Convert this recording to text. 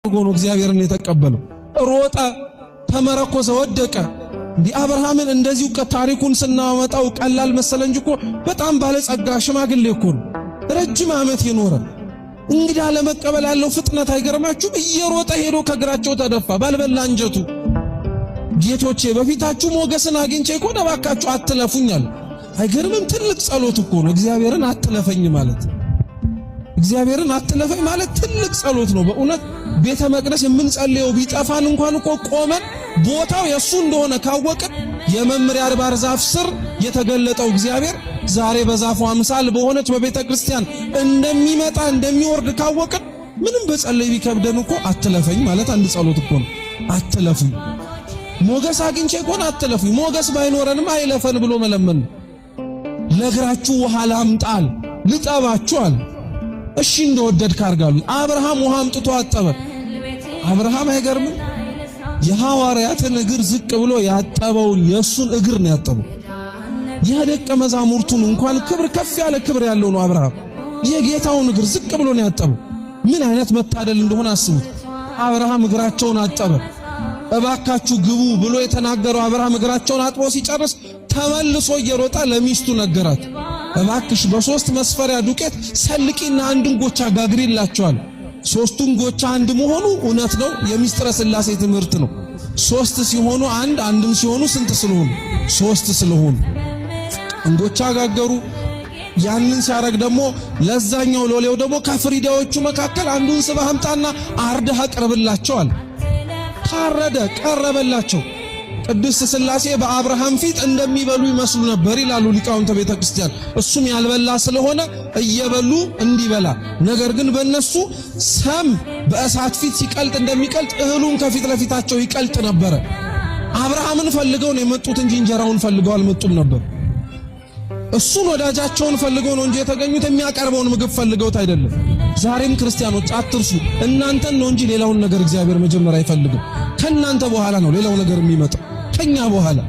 ጎኖ እግዚአብሔርን የተቀበለው ሮጣ ተመረኮሰ ወደቀ። አብርሃምን እንደዚሁ ከታሪኩን ስናመጣው ቀላል መሰለ እንጂ እኮ በጣም ባለጸጋ ሽማግሌ እኮ ነው። ረጅም ዓመት የኖረ እንግዳ ለመቀበል ያለው ፍጥነት አይገርማችሁም? እየሮጠ ሄዶ ከግራቸው ተደፋ ባልበላ አንጀቱ። ጌቶቼ በፊታችሁ ሞገስን አግኝቼ እኮ እባካችሁ አትለፉኛል። አይገርምም? ትልቅ ጸሎት እኮ ነው እግዚአብሔርን አትለፈኝ ማለት። እግዚአብሔርን አትለፈኝ ማለት ትልቅ ጸሎት ነው በእውነት። ቤተ መቅደስ የምንጸልየው ቢጠፋን እንኳን እኮ ቆመን ቦታው የሱ እንደሆነ ካወቅን የመምሪያ አድባር ዛፍ ስር የተገለጠው እግዚአብሔር ዛሬ በዛፉ አምሳል በሆነች በቤተ ክርስቲያን እንደሚመጣ እንደሚወርድ ካወቅን ምንም በጸለይ ቢከብደን እኮ አትለፈኝ ማለት አንድ ጸሎት እኮ ነው። አትለፉኝ ሞገስ አግኝቼ እኮ አትለፉኝ። ሞገስ ባይኖረንም አይለፈን ብሎ መለመን። ለእግራችሁ ውሃ ላምጣል ልጠባችኋል። እሺ እንደወደድክ አርጋሉ። አብርሃም ውሃ አምጥቶ አጠበ። አብርሃም አይገርምም? የሐዋርያትን እግር ዝቅ ብሎ ያጠበውን የሱን እግር ነው ያጠበው። የደቀ መዛሙርቱን እንኳን ክብር ከፍ ያለ ክብር ያለው ነው አብርሃም። የጌታውን እግር ዝቅ ብሎ ነው ያጠበው። ምን አይነት መታደል እንደሆነ አስቡት። አብርሃም እግራቸውን አጠበ። እባካችሁ ግቡ ብሎ የተናገረው አብርሃም እግራቸውን አጥቦ ሲጨርስ ተመልሶ እየሮጣ ለሚስቱ ነገራት። እባክሽ በሶስት መስፈሪያ ዱቄት ሰልቂና አንዱን ጎቻ ጋግሪላቸዋል። ሶስቱን ጎቻ አንድ መሆኑ እውነት ነው፣ የምስጢረ ሥላሴ ትምህርት ነው። ሶስት ሲሆኑ አንድ፣ አንድም ሲሆኑ ስንት ስለሆኑ? ሶስት ስለሆኑ እንጎቻ ጋገሩ። ያንን ሲያረግ ደግሞ ለዛኛው ሎሌው ደግሞ ከፍሪዳዎቹ መካከል አንዱን ስበህ አምጣና አርደህ አቅርብላቸዋል። ታረደ፣ ቀረበላቸው። ቅድስት ሥላሴ በአብርሃም ፊት እንደሚበሉ ይመስሉ ነበር ይላሉ ሊቃውንተ ቤተ ክርስቲያን። እሱም ያልበላ ስለሆነ እየበሉ እንዲበላ፣ ነገር ግን በእነሱ ሰም በእሳት ፊት ሲቀልጥ እንደሚቀልጥ እህሉን ከፊት ለፊታቸው ይቀልጥ ነበረ። አብርሃምን ፈልገው ነው የመጡት እንጂ እንጀራውን ፈልገው አልመጡም ነበር። እሱን ወዳጃቸውን ፈልገው ነው እንጂ የተገኙት የሚያቀርበውን ምግብ ፈልገውት አይደለም። ዛሬም ክርስቲያኖች አትርሱ፣ እናንተን ነው እንጂ ሌላውን ነገር እግዚአብሔር መጀመሪያ አይፈልግም። ከናንተ በኋላ ነው ሌላው ነገር የሚመጣው፣ ከኛ በኋላ